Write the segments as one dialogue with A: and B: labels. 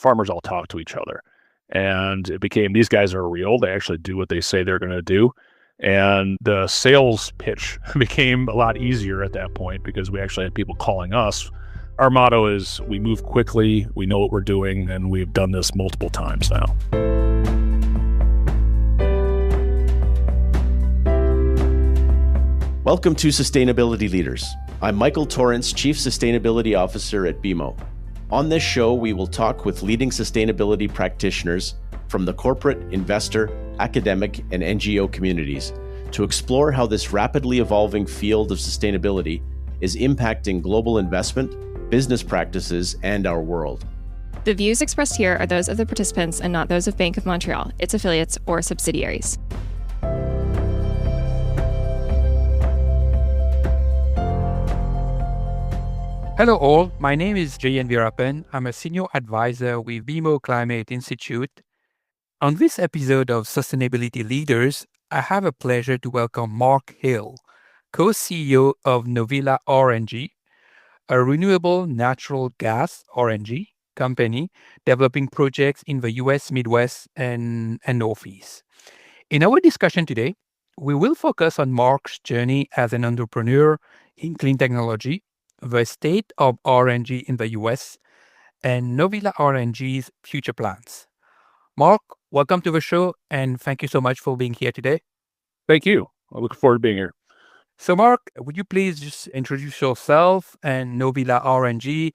A: farmers all talk to each other. And it became, these guys are real. They actually do what they say they're going to do. And the sales pitch became a lot easier at that point because we actually had people calling us. Our motto is we move quickly, we know what we're doing, and we've done this multiple times now.
B: Welcome to Sustainability Leaders. I'm Michael Torrance, Chief Sustainability Officer at BMO. On this show, we will talk with leading sustainability practitioners from the corporate, investor, academic, and NGO communities to explore how this rapidly evolving field of sustainability is impacting global investment, business practices, and our world.
C: The views expressed here are those of the participants and not those of Bank of Montreal, its affiliates, or subsidiaries.
D: Hello all, my name is Jayen Veerapen. I'm a senior advisor with BMO Climate Institute. On this episode of Sustainability Leaders, I have a pleasure to welcome Mark Hill, co-CEO of Novilla RNG, a renewable natural gas RNG company developing projects in the US Midwest and Northeast. In our discussion today, we will focus on Mark's journey as an entrepreneur in clean technology, the state of RNG in the US, and Novilla RNG's future plans. Mark, welcome to the show, and thank you so much for being here today.
A: Thank you. I look forward to being here.
D: So Mark, would you please just introduce yourself and Novilla RNG?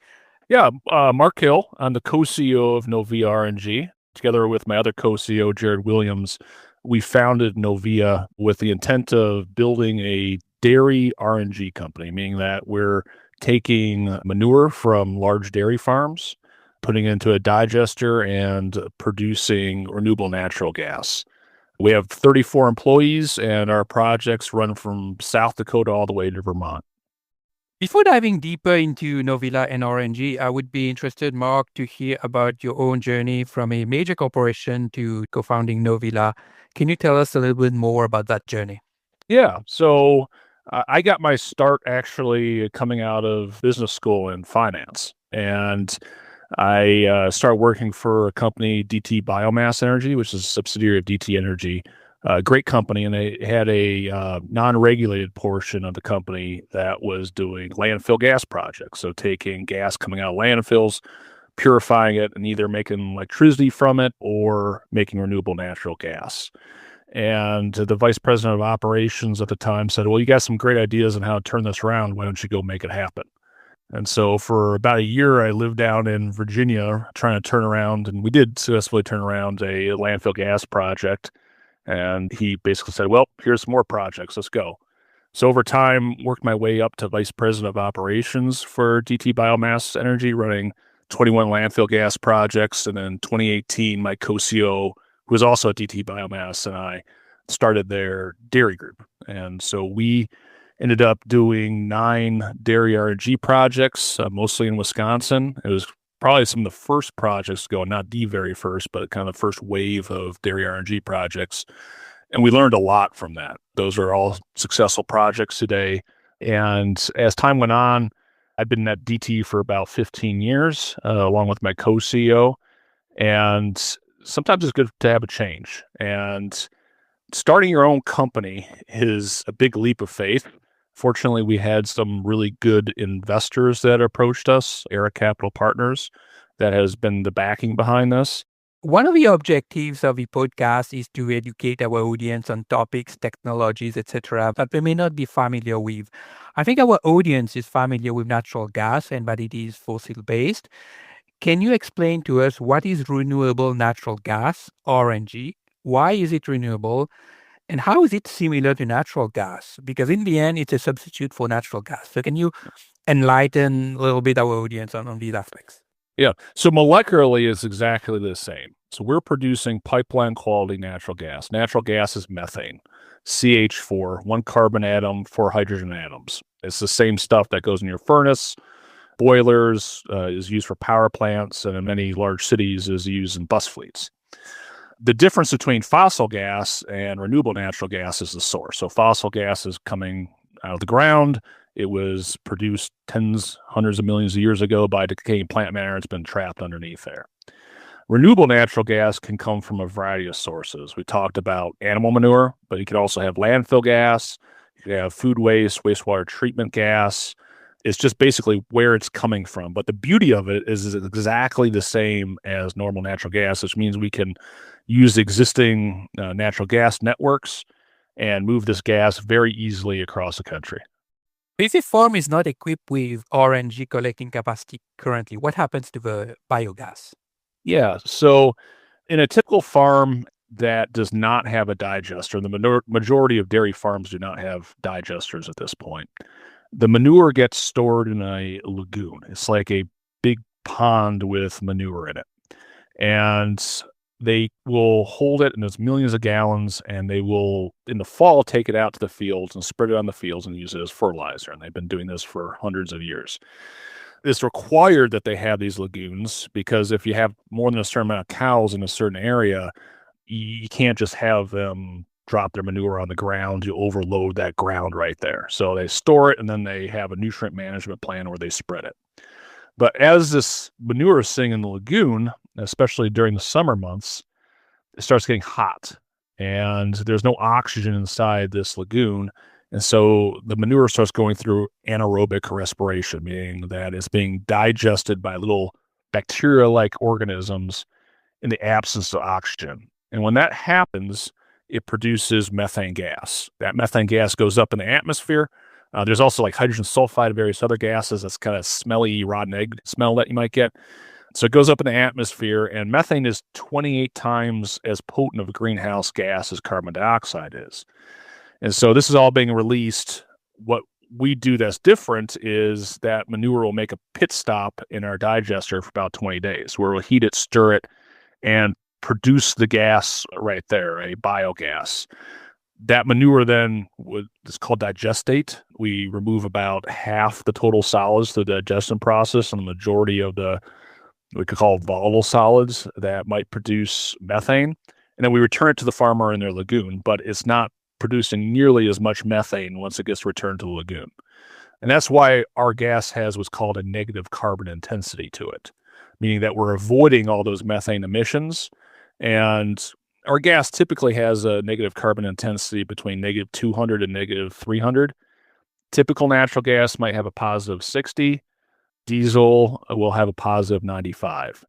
A: Yeah, Mark Hill. I'm the co-CEO of Novilla RNG. Together with my other co-CEO, Jared Williams, we founded Novilla with the intent of building a dairy RNG company, meaning that we're taking manure from large dairy farms, putting it into a digester, and producing renewable natural gas. We have 34 employees, and our projects run from South Dakota all the way to Vermont.
D: Before diving deeper into Novilla and RNG, I would be interested, Mark, to hear about your own journey from a major corporation to co-founding Novilla. Can you tell us a little bit more about that journey?
A: Yeah, so I got my start actually coming out of business school in finance, and I started working for a company, DT Biomass Energy, which is a subsidiary of DT Energy, a great company, and they had a non-regulated portion of the company that was doing landfill gas projects, so taking gas coming out of landfills, purifying it, and either making electricity from it or making renewable natural gas. And the vice president of operations at the time said, well, you got some great ideas on how to turn this around. Why don't you go make it happen? And so for about a year, I lived down in Virginia trying to turn around, and we did successfully turn around a landfill gas project. And he basically said, well, here's some more projects. Let's go. So over time, worked my way up to vice president of operations for DT Biomass Energy, running 21 landfill gas projects. And then 2018, my co-CEO, who was also at DT Biomass, and I started their dairy group. And so we ended up doing 9 dairy RNG projects, mostly in Wisconsin. It was probably some of the first projects going, not the very first, but kind of the first wave of dairy RNG projects. And we learned a lot from that. Those are all successful projects today. And as time went on, I've been at DT for about 15 years, along with my co-CEO. And sometimes it's good to have a change. And starting your own company is a big leap of faith. Fortunately, we had some really good investors that approached us, Era Capital Partners, that has been the backing behind this.
D: One of the objectives of the podcast is to educate our audience on topics, technologies, etc., that they may not be familiar with. I think our audience is familiar with natural gas and that it is fossil-based. Can you explain to us what is renewable natural gas, RNG? Why is it renewable? And how is it similar to natural gas? Because in the end, it's a substitute for natural gas. So can you enlighten a little bit our audience on these aspects?
A: Yeah. So molecularly, it's exactly the same. So we're producing pipeline quality natural gas. Natural gas is methane, CH4, 1 carbon atom, 4 hydrogen atoms. It's the same stuff that goes in your furnace, boilers, is used for power plants, and in many large cities is used in bus fleets. The difference between fossil gas and renewable natural gas is the source. So fossil gas is coming out of the ground. It was produced tens, hundreds of millions of years ago by decaying plant matter. It's been trapped underneath there. Renewable natural gas can come from a variety of sources. We talked about animal manure, but you could also have landfill gas. You could have food waste, wastewater treatment gas. It's just basically where it's coming from. But the beauty of it is it's exactly the same as normal natural gas, which means we can use existing natural gas networks and move this gas very easily across the country.
D: If a farm is not equipped with RNG collecting capacity currently, what happens to the biogas?
A: Yeah, so in a typical farm that does not have a digester, the majority of dairy farms do not have digesters at this point. The manure gets stored in a lagoon. It's like a big pond with manure in it. And they will hold it in those millions of gallons, and they will, in the fall, take it out to the fields and spread it on the fields and use it as fertilizer. And they've been doing this for hundreds of years. It's required that they have these lagoons because if you have more than a certain amount of cows in a certain area, you can't just have them drop their manure on the ground. You overload that ground right there. So they store it, and then they have a nutrient management plan where they spread it. But as this manure is sitting in the lagoon, especially during the summer months, it starts getting hot, and there's no oxygen inside this lagoon. And so the manure starts going through anaerobic respiration, meaning that it's being digested by little bacteria-like organisms in the absence of oxygen. And when that happens, it produces methane gas. That methane gas goes up in the atmosphere. There's also like hydrogen sulfide and various other gases. That's kind of smelly, rotten egg smell that you might get. So it goes up in the atmosphere, and methane is 28 times as potent of a greenhouse gas as carbon dioxide is. And so this is all being released. What we do that's different is that manure will make a pit stop in our digester for about 20 days, where we'll heat it, stir it, and produce the gas right there, a biogas. That manure then is called digestate. We remove about half the total solids through the digestion process, and the majority of the we could call volatile solids that might produce methane. And then we return it to the farmer in their lagoon, but it's not producing nearly as much methane once it gets returned to the lagoon. And that's why our gas has what's called a negative carbon intensity to it, meaning that we're avoiding all those methane emissions. And our gas typically has a negative carbon intensity between negative 200 and negative 300. Typical natural gas might have a positive 60. Diesel will have a positive 95.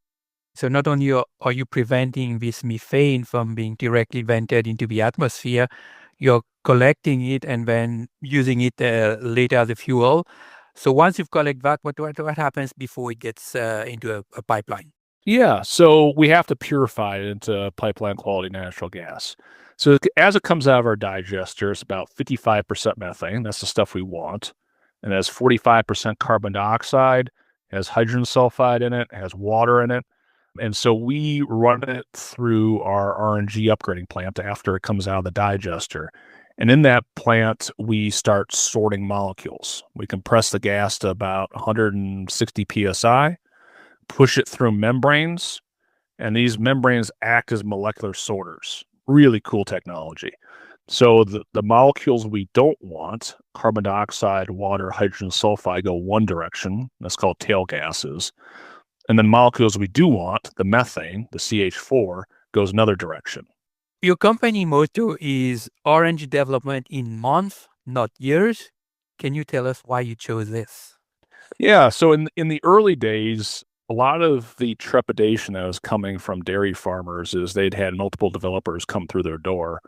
D: So not only are you preventing this methane from being directly vented into the atmosphere, you're collecting it and then using it later as a fuel. So once you've collected that, what happens before it gets into a pipeline?
A: Yeah, so we have to purify it into pipeline quality natural gas. So as it comes out of our digester, it's about 55% methane. That's the stuff we want. And it has 45% carbon dioxide, it has hydrogen sulfide in it, has water in it. And so we run it through our RNG upgrading plant after it comes out of the digester. And in that plant, we start sorting molecules. We compress the gas to about 160 psi, push it through membranes, and these membranes act as molecular sorters. Really cool technology. So the molecules we don't want, carbon dioxide, water, hydrogen sulfide, go one direction. That's called tail gases. And then molecules we do want, the methane, the CH4, goes another direction.
D: Your company motto is RNG development in months, not years. Can you tell us why you chose this?
A: Yeah, so in the early days, a lot of the trepidation that was coming from dairy farmers is they'd had multiple developers come through their door,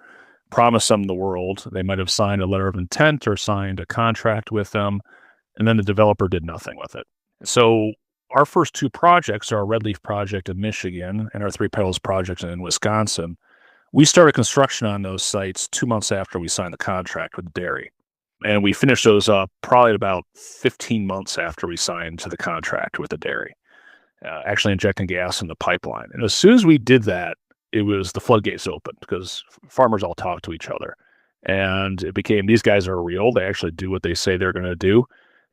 A: promise them the world. They might have signed a letter of intent or signed a contract with them, and then the developer did nothing with it. So our first two projects are our Red Leaf project in Michigan and our Three Petals project in Wisconsin. We started construction on those sites 2 months after we signed the contract with the dairy. And we finished those up probably about 15 months after we signed to the contract with the dairy, actually injecting gas in the pipeline. And as soon as we did that, it was the floodgates opened because farmers all talk to each other. And it became, these guys are real. They actually do what they say they're going to do.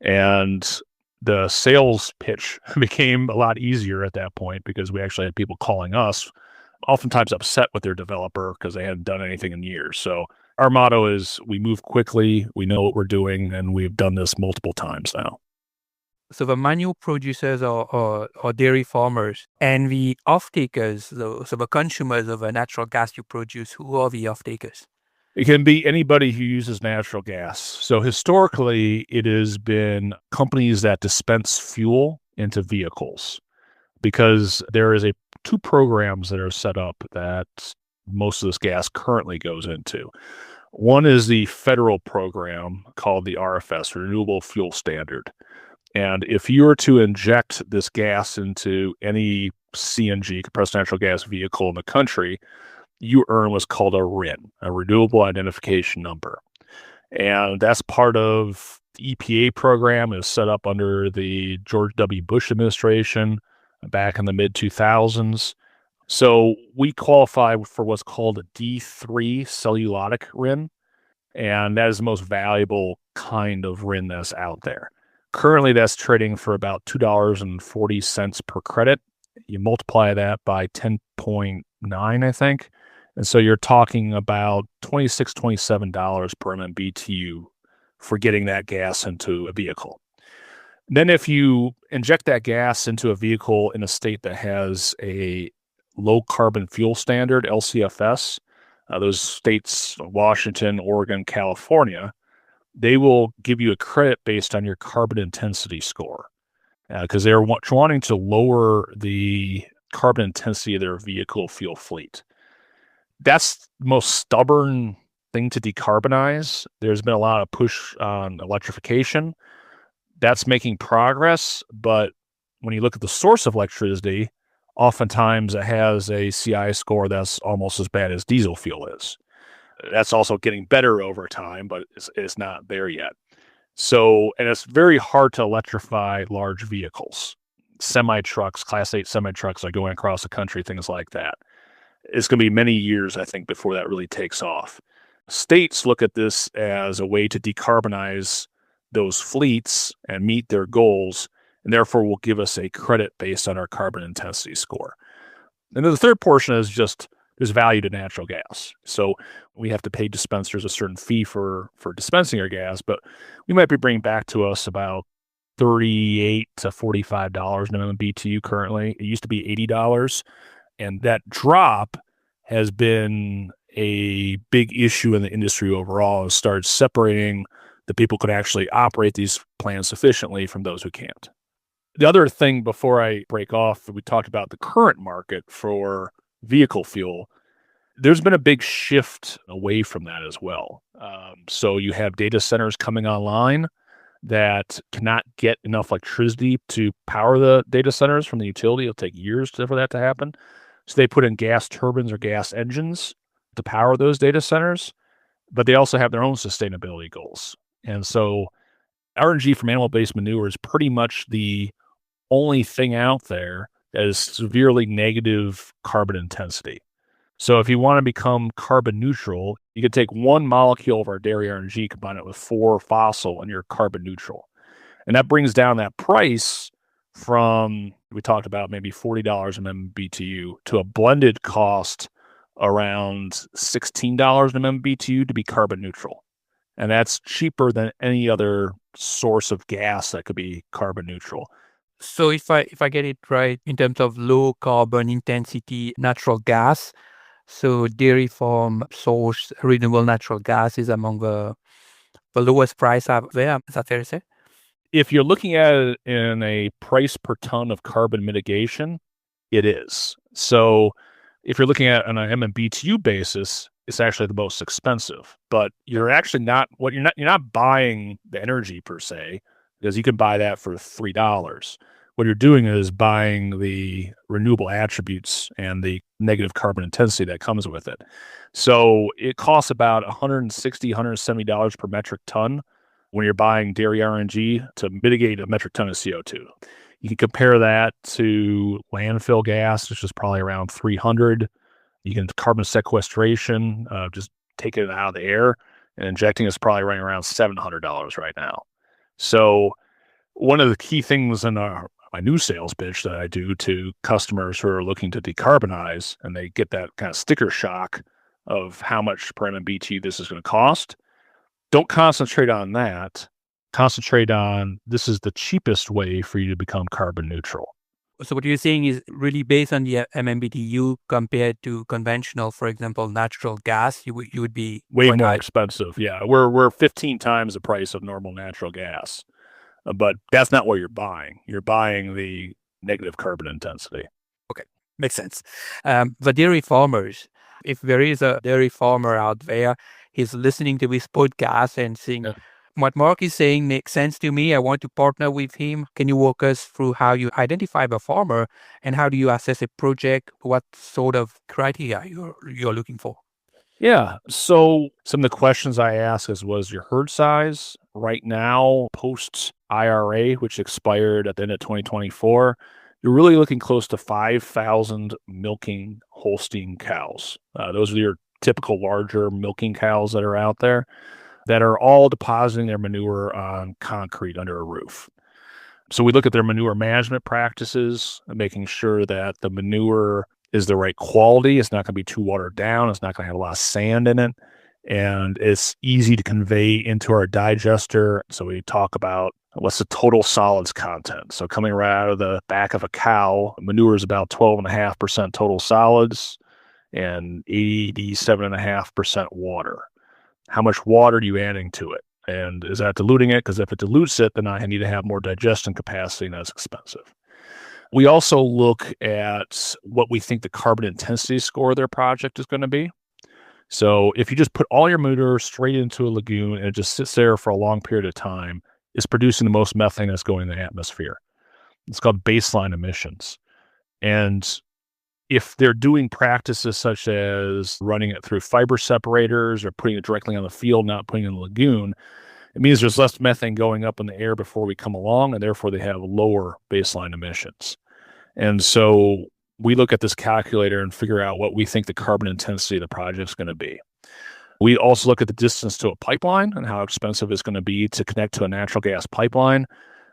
A: And the sales pitch became a lot easier at that point because we actually had people calling us, oftentimes upset with their developer because they hadn't done anything in years. So our motto is we move quickly, we know what we're doing, and we've done this multiple times now.
D: So the manual producers or dairy farmers, and the off-takers, so the consumers of the natural gas you produce, who are the off-takers?
A: It can be anybody who uses natural gas. So historically, it has been companies that dispense fuel into vehicles because there is two programs that are set up that most of this gas currently goes into. One is the federal program called the RFS, Renewable Fuel Standard. And if you were to inject this gas into any CNG, compressed natural gas vehicle in the country, you earn what's called a RIN, a Renewable Identification Number. And that's part of the EPA program. Is set up under the George W. Bush administration back in the mid-2000s. So we qualify for what's called a D3 cellulosic RIN, and that is the most valuable kind of RIN that's out there. Currently, that's trading for about $2.40 per credit. You multiply that by 10.9, I think. And so you're talking about $26, $27 per MMBTU for getting that gas into a vehicle. Then if you inject that gas into a vehicle in a state that has a low carbon fuel standard, LCFS, those states, Washington, Oregon, California, they will give you a credit based on your carbon intensity score because they're wanting to lower the carbon intensity of their vehicle fuel fleet. That's the most stubborn thing to decarbonize. There's been a lot of push on electrification. That's making progress, but when you look at the source of electricity, oftentimes it has a CI score that's almost as bad as diesel fuel is. That's also getting better over time, but it's not there yet. So, and it's very hard to electrify large vehicles, semi-trucks, Class 8 semi-trucks are going across the country, things like that. It's going to be many years, I think, before that really takes off. States look at this as a way to decarbonize those fleets and meet their goals, and therefore will give us a credit based on our carbon intensity score. And then the third portion is just there's value to natural gas. So we have to pay dispensers a certain fee for dispensing our gas, but we might be bringing back to us about $38 to $45 minimum BTU currently. It used to be $80. And that drop has been a big issue in the industry overall and started separating the people who can actually operate these plants efficiently from those who can't. The other thing before I break off, we talked about the current market for vehicle fuel. There's been a big shift away from that as well. So you have data centers coming online that cannot get enough electricity to power the data centers from the utility. It'll take years for that to happen. So they put in gas turbines or gas engines to power those data centers, but they also have their own sustainability goals. And so RNG from animal-based manure is pretty much the only thing out there that is severely negative carbon intensity. So if you want to become carbon neutral, you could take one molecule of our dairy RNG, combine it with 4 fossil, and you're carbon neutral. And that brings down that price from, we talked about maybe $40 an MMBTU to a blended cost around $16 an MMBTU to be carbon neutral. And that's cheaper than any other source of gas that could be carbon neutral.
D: So if I get it right, in terms of low carbon intensity natural gas, so dairy farm source renewable natural gas is among the lowest price out there. Is that fair to say?
A: If you're looking at it in a price per ton of carbon mitigation, it is. So if you're looking at it on an MMBTU basis, it's actually the most expensive. But you're actually not you're not buying the energy per se, because you can buy that for $3. What you're doing is buying the renewable attributes and the negative carbon intensity that comes with it. So it costs about $160, $170 per metric ton when you're buying dairy RNG to mitigate a metric ton of CO2. You can compare that to landfill gas, which is probably around $300. You can carbon sequestration, just taking it out of the air and injecting is probably running around $700 right now. So one of the key things in my new sales pitch that I do to customers who are looking to decarbonize, and they get that kind of sticker shock of how much per MMBTU this is going to cost, don't concentrate on that. Concentrate on this is the cheapest way for you to become carbon neutral.
D: So what you're saying is really based on the MMBTU compared to conventional, for example, natural gas, you would be
A: Way
D: quite
A: more
D: high.
A: expensive. Yeah, we're 15 times the price of normal natural gas. But that's not what you're buying. You're buying the negative carbon intensity.
D: Okay, makes sense. The dairy farmers, if there is a dairy farmer out there, he's listening to this podcast and saying,
A: Yeah.
D: what Mark is saying makes sense to me. I want to partner with him. Can you walk us through how you identify the farmer and how do you assess a project? What sort of criteria you're looking for?
A: Yeah. So some of the questions I ask is, was your herd size right now post IRA, which expired at the end of 2024? You're really looking close to 5,000 milking Holstein cows. Those are your typical larger milking cows that are out there that are all depositing their manure on concrete under a roof. So we look at their manure management practices, making sure that the manure is the right quality. It's not going to be too watered down. It's not going to have a lot of sand in it. And it's easy to convey into our digester. So we talk about what's the total solids content. So coming right out of the back of a cow, manure is about 12.5% total solids and 87.5% water. How much water are you adding to it? And is that diluting it? Because if it dilutes it, then I need to have more digestion capacity, and that's expensive. We also look at what we think the carbon intensity score of their project is going to be. So if you just put all your manure straight into a lagoon and it just sits there for a long period of time, it's producing the most methane that's going in the atmosphere. It's called baseline emissions. And if they're doing practices such as running it through fiber separators or putting it directly on the field, not putting it in the lagoon, it means there's less methane going up in the air before we come along, and therefore they have lower baseline emissions. And so we look at this calculator and figure out what we think the carbon intensity of the project is going to be. We also look at the distance to a pipeline and how expensive it's going to be to connect to a natural gas pipeline.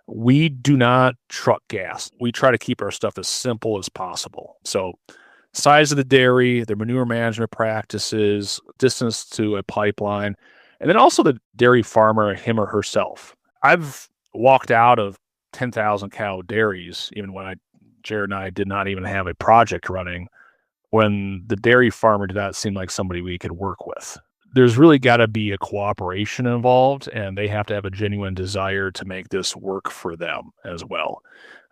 A: We do not truck gas. We try to keep our stuff as simple as possible. So size of the dairy, their manure management practices, distance to a pipeline, and then also the dairy farmer, him or herself. I've walked out of 10,000 cow dairies, even when Jared and I did not even have a project running, when the dairy farmer did not seem like somebody we could work with. There's really got to be a cooperation involved, and they have to have a genuine desire to make this work for them as well.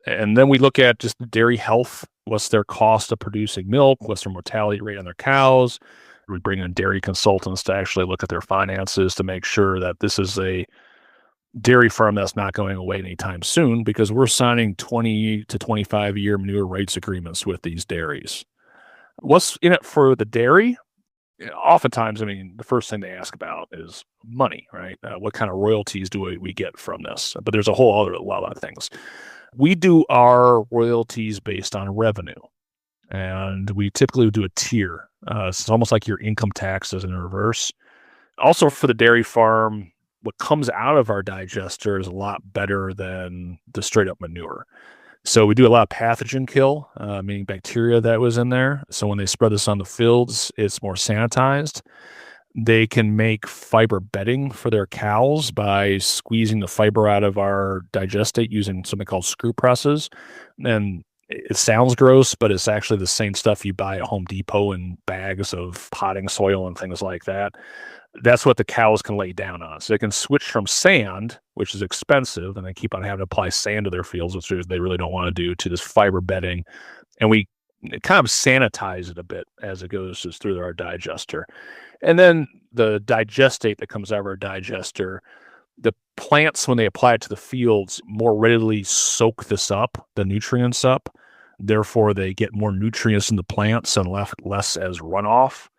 A: And then we look at just dairy health. What's their cost of producing milk? What's their mortality rate on their cows? We bring in dairy consultants to actually look at their finances to make sure that this is a dairy farm that's not going away anytime soon, because we're signing 20 to 25-year manure rights agreements with these dairies. What's in it for the dairy? Oftentimes, I mean, the first thing they ask about is money, right? What kind of royalties do we get from this? But there's a whole other lot of things. We do our royalties based on revenue, and we typically do a tier. It's almost like your income taxes in reverse. Also, for the dairy farm, what comes out of our digester is a lot better than the straight up manure. So we do a lot of pathogen kill, meaning bacteria that was in there. So when they spread this on the fields, it's more sanitized. They can make fiber bedding for their cows by squeezing the fiber out of our digestate using something called screw presses. And it sounds gross, but it's actually the same stuff you buy at Home Depot in bags of potting soil and things like that. That's what the cows can lay down on. So they can switch from sand, which is expensive, and they keep on having to apply sand to their fields, which they really don't want to do, to this fiber bedding. And we kind of sanitize it a bit as it goes through our digester. And then the digestate that comes out of our digester, the plants, when they apply it to the fields, more readily soak this up, the nutrients up. Therefore, they get more nutrients in the plants and less as runoff.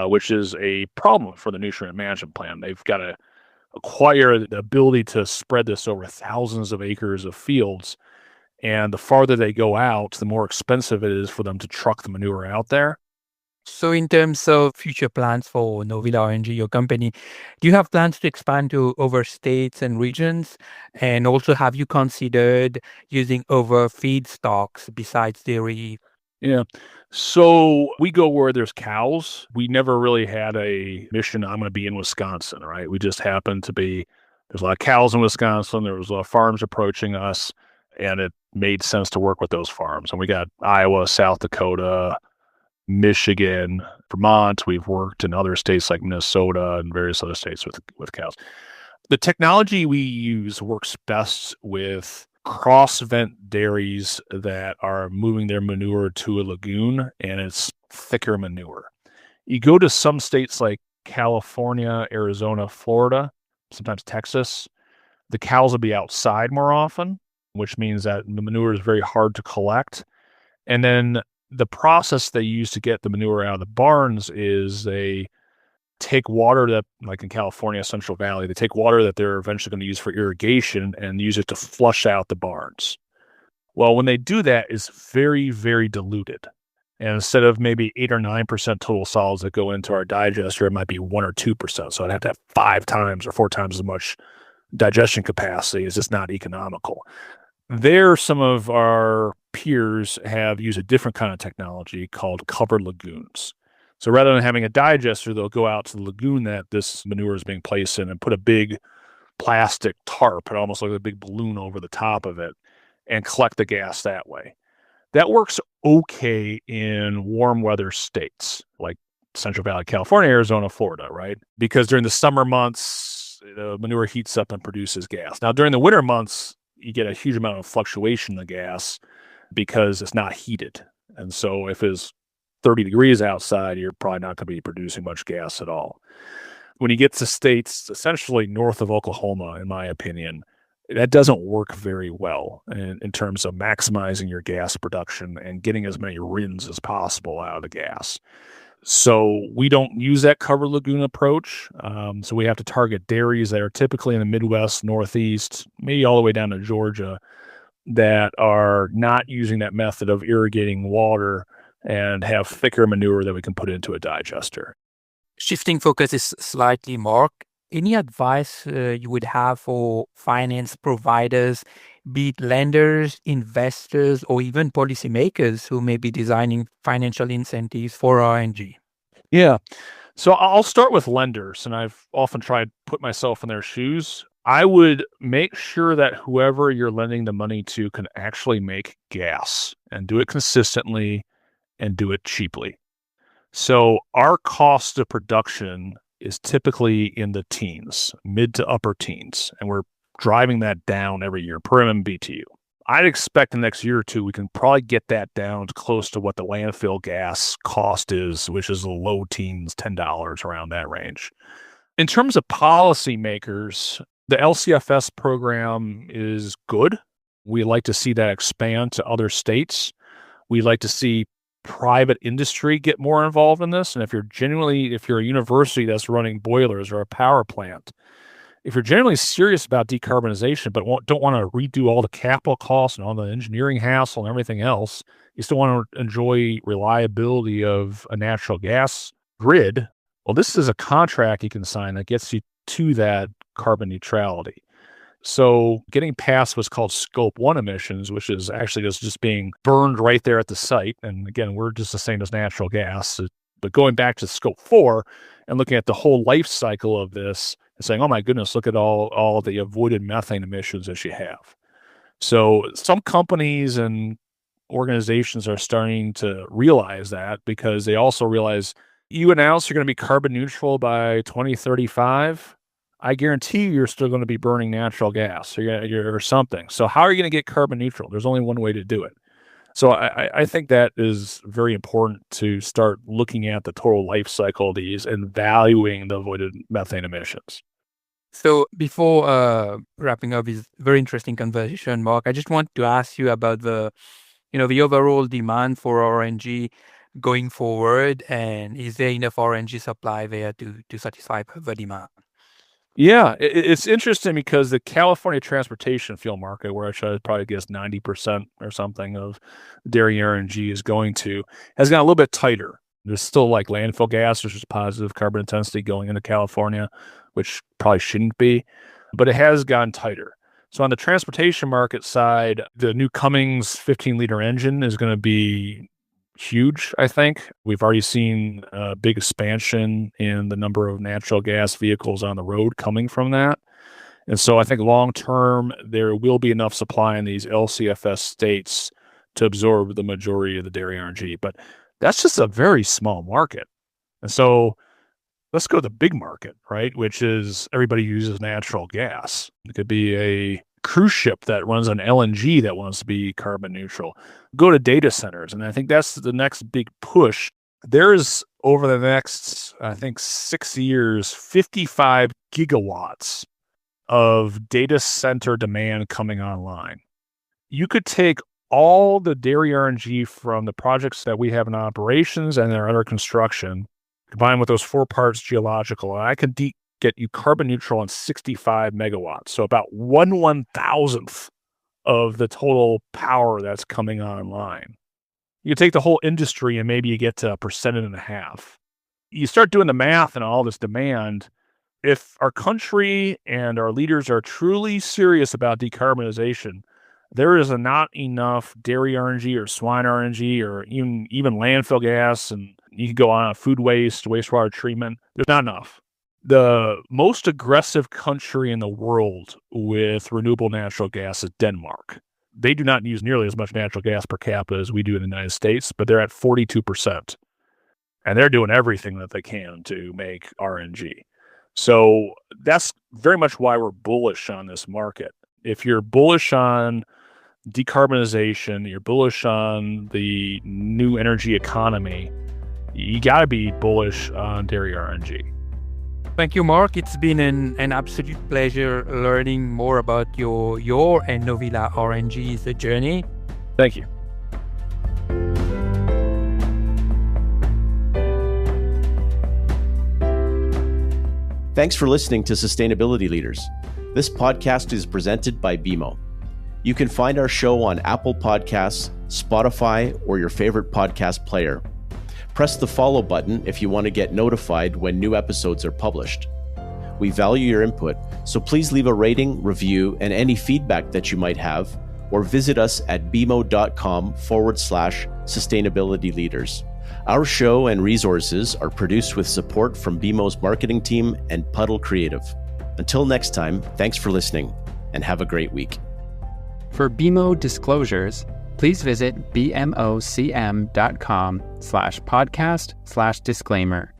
A: Which is a problem for the nutrient management plan. They've got to acquire the ability to spread this over thousands of acres of fields. And the farther they go out, the more expensive it is for them to truck the manure out there.
D: So in terms of future plans for Novilla RNG, your company, do you have plans to expand to other states and regions? And also, have you considered using other feedstocks besides dairy?
A: Yeah. So we go where there's cows. We never really had a mission, I'm going to be in Wisconsin, right? We just happened to be There's a lot of cows in Wisconsin. There was a lot of farms approaching us, and it made sense to work with those farms. And we got Iowa, South Dakota, Michigan, Vermont. We've worked in other states like Minnesota and various other states with cows. The technology we use works best with cross-vent dairies that are moving their manure to a lagoon, and it's thicker manure. You go to some states like California, Arizona, Florida, sometimes Texas, the cows will be outside more often, which means that the manure is very hard to collect. And then the process they use to get the manure out of the barns is they take water that, like in California, Central Valley, they take water that they're eventually going to use for irrigation and use it to flush out the barns. Well, when they do that, it's very, very diluted. And instead of maybe 8 or 9% total solids that go into our digester, it might be 1 or 2%. So I'd have to have 5 times or 4 times as much digestion capacity. It's just not economical. There, some of our peers have used a different kind of technology called covered lagoons. So rather than having a digester, they'll go out to the lagoon that this manure is being placed in and put a big plastic tarp, it almost like a big balloon over the top of it, and collect the gas that way. That works okay in warm weather states like Central Valley, California, Arizona, Florida, right? Because during the summer months, the manure heats up and produces gas. Now, during the winter months, you get a huge amount of fluctuation in the gas because it's not heated. And so if it's 30 degrees outside, you're probably not going to be producing much gas at all. When you get to states essentially north of Oklahoma, in my opinion, that doesn't work very well in terms of maximizing your gas production and getting as many RINs as possible out of the gas. So we don't use that covered lagoon approach. So we have to target dairies that are typically in the Midwest, Northeast, maybe all the way down to Georgia, that are not using that method of irrigating water and have thicker manure that we can put into a digester.
D: Shifting focus is slightly, Mark. Any advice you would have for finance providers, be it lenders, investors, or even policymakers who may be designing financial incentives for RNG?
A: Yeah. So I'll start with lenders, and I've often tried to put myself in their shoes. I would make sure that whoever you're lending the money to can actually make gas and do it consistently and do it cheaply. So our cost of production is typically in the teens, mid to upper teens, and we're driving that down every year per MMBTU. I'd expect the next year or two, we can probably get that down to close to what the landfill gas cost is, which is the low teens, $10, around that range. In terms of policymakers, the LCFS program is good. We like to see that expand to other states. We like to see private industry get more involved in this. And if you're a university that's running boilers or a power plant, if you're generally serious about decarbonization, but don't want to redo all the capital costs and all the engineering hassle and everything else, you still want to enjoy reliability of a natural gas grid, well, this is a contract you can sign that gets you to that carbon neutrality. So getting past what's called scope 1 emissions, which is actually just being burned right there at the site. And again, we're just the same as natural gas. But going back to scope 4 and looking at the whole life cycle of this and saying, oh my goodness, look at all the avoided methane emissions that you have. So some companies and organizations are starting to realize that, because they also realize you announce you're going to be carbon neutral by 2035. I guarantee you're still going to be burning natural gas or something. So how are you going to get carbon neutral? There's only one way to do it. So I think that is very important, to start looking at the total life cycle of these and valuing the avoided methane emissions.
D: So before wrapping up this very interesting conversation, Mark, I just want to ask you about the overall demand for RNG going forward, and is there enough RNG supply there to satisfy the demand?
A: Yeah, it's interesting because the California transportation fuel market, where I should probably guess 90% or something of dairy RNG is going to, has gotten a little bit tighter. There's still like landfill gas, which is positive carbon intensity going into California, which probably shouldn't be, but it has gotten tighter. So on the transportation market side, the new Cummins 15-liter engine is going to be huge, I think. We've already seen a big expansion in the number of natural gas vehicles on the road coming from that. And so I think long term, there will be enough supply in these LCFS states to absorb the majority of the dairy RNG. But that's just a very small market. And so let's go to the big market, right? Which is everybody uses natural gas. It could be a cruise ship that runs on LNG that wants to be carbon neutral. Go to data centers. And I think that's the next big push. There's over the next, I think, 6 years, 55 gigawatts of data center demand coming online. You could take all the dairy RNG from the projects that we have in operations and that are under construction, combined with those 4 parts geological, and I could get you carbon neutral on 65 megawatts. So about 1/1000th of the total power that's coming online. You take the whole industry and maybe you get to 1.5%. You start doing the math and all this demand. If our country and our leaders are truly serious about decarbonization, there is not enough dairy RNG or swine RNG or even landfill gas, and you can go on food waste, wastewater treatment. There's not enough. The most aggressive country in the world with renewable natural gas is Denmark. They do not use nearly as much natural gas per capita as we do in the United States, but they're at 42%. And they're doing everything that they can to make RNG. So that's very much why we're bullish on this market. If you're bullish on decarbonization, you're bullish on the new energy economy, you got to be bullish on dairy RNG.
D: Thank you, Mark. It's been an absolute pleasure learning more about your and Novilla RNG's journey.
A: Thank you.
B: Thanks for listening to Sustainability Leaders. This podcast is presented by BMO. You can find our show on Apple Podcasts, Spotify, or your favorite podcast player. Press the follow button if you want to get notified when new episodes are published. We value your input, so please leave a rating, review, and any feedback that you might have, or visit us at bmo.com/sustainability leaders. Our show and resources are produced with support from BMO's marketing team and Puddle Creative. Until next time, thanks for listening and have a great week.
E: For BMO disclosures, please visit bmocm.com/podcast/disclaimer.